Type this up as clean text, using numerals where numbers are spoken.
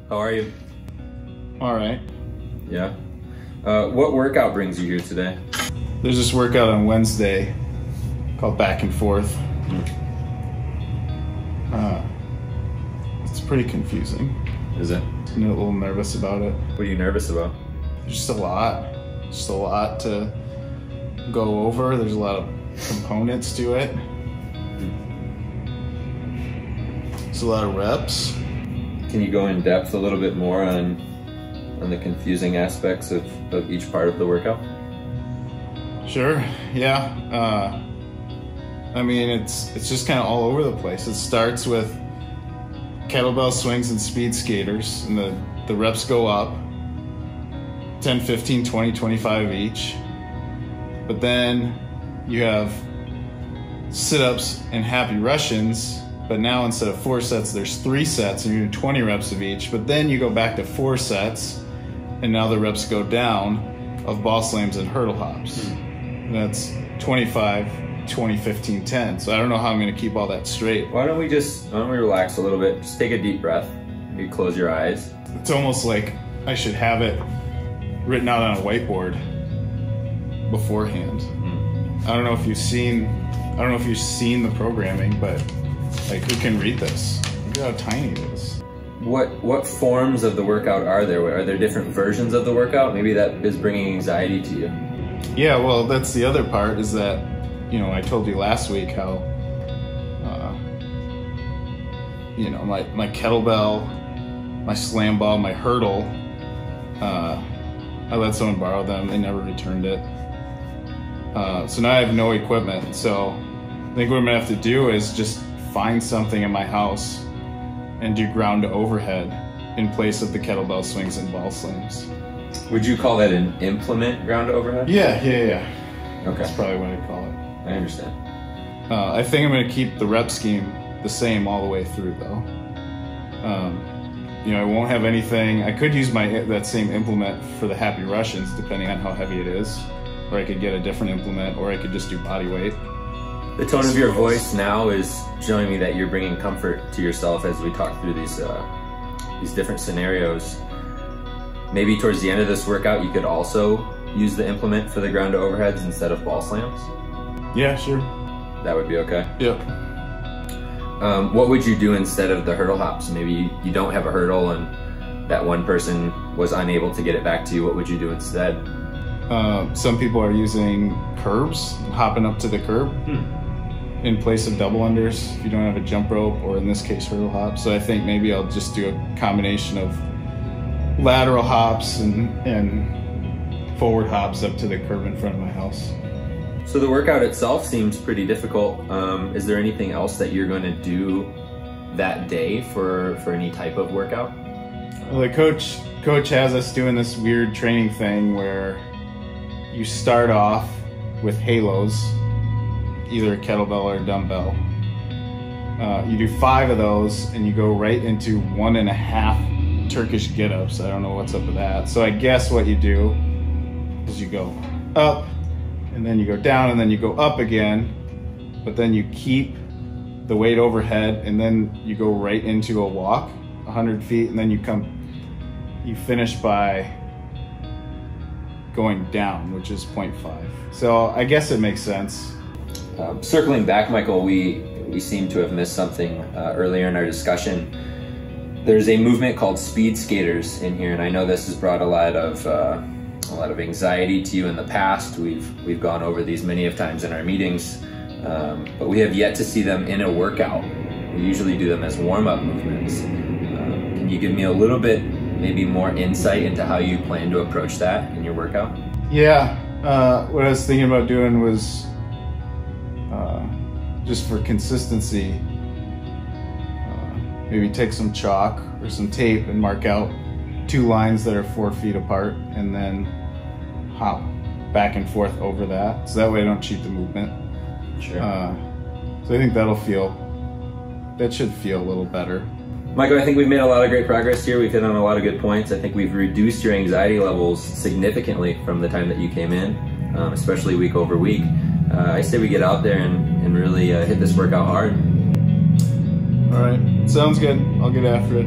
How are you? All right. Yeah. What workout brings you here today? There's this workout on Wednesday called Back and Forth. It's pretty confusing. Is it? I'm a little nervous about it. What are you nervous about? There's just a lot to go over. There's a lot of components to it. There's a lot of reps. Can you go in depth a little bit more on the confusing aspects of each part of the workout? Sure, yeah. I mean, it's just kind of all over the place. It starts with kettlebell swings and speed skaters, and the reps go up 10, 15, 20, 25 each. But then you have sit-ups and happy Russians, but now instead of 4 sets, there's 3 sets, and you're doing 20 reps of each. But then you go back to 4 sets, and now the reps go down of ball slams and hurdle hops. And that's 25, 20, 15, 10. So I don't know how I'm gonna keep all that straight. Why don't we relax a little bit? Just take a deep breath. You close your eyes. It's almost like I should have it written out on a whiteboard beforehand. I don't know if you've seen the programming, but like, who can read this? Look at how tiny it is. What forms of the workout are there? Are there different versions of the workout? Maybe that is bringing anxiety to you. Yeah, well, that's the other part, is that, you know, I told you last week how, you know, my kettlebell, my slam ball, my hurdle, I let someone borrow them. They never returned it. So now I have no equipment. So I think what I'm gonna have to do is just find something in my house and do ground to overhead in place of the kettlebell swings and ball slams. Would you call that an implement, ground to overhead? Yeah. Okay. That's probably what I'd call it. I understand. I think I'm gonna keep the rep scheme the same all the way through, though. You know, I won't have anything. I could use that same implement for the happy Russians, depending on how heavy it is, or I could get a different implement, or I could just do body weight. The tone of your voice now is showing me that you're bringing comfort to yourself as we talk through these different scenarios. Maybe towards the end of this workout, you could also use the implement for the ground to overheads instead of ball slams. Yeah, sure. That would be okay. Yep. What would you do instead of the hurdle hops? Maybe you don't have a hurdle and that one person was unable to get it back to you. What would you do instead? Some people are using curbs, hopping up to the curb in place of double unders if you don't have a jump rope, or in this case, hurdle hops. So I think maybe I'll just do a combination of lateral hops and forward hops up to the curb in front of my house. So the workout itself seems pretty difficult. Is there anything else that you're going to do that day for any type of workout? Well, the coach has us doing this weird training thing where you start off with halos, either a kettlebell or a dumbbell. You do 5 of those and you go right into 1.5 Turkish get-ups. I don't know what's up with that. So I guess what you do is you go up, and then you go down, and then you go up again, but then you keep the weight overhead, and then you go right into a walk 100 feet, and then you finish by going down, which is 0.5. So I guess it makes sense. Circling back, Michael, we seem to have missed something earlier in our discussion. There's a movement called speed skaters in here, and I know this has brought a lot of anxiety to you in the past. We've gone over these many of times in our meetings, but we have yet to see them in a workout. We usually do them as warm-up movements. Can you give me a little bit, maybe more insight into how you plan to approach that in your workout? Yeah, what I was thinking about doing was just for consistency, maybe take some chalk or some tape and mark out 2 lines that are 4 feet apart, and then hop back and forth over that. So that way I don't cheat the movement. Sure. So I think that should feel a little better. Michael, I think we've made a lot of great progress here. We've hit on a lot of good points. I think we've reduced your anxiety levels significantly from the time that you came in, especially week over week. I say we get out there and really hit this workout hard. All right, sounds good. I'll get after it.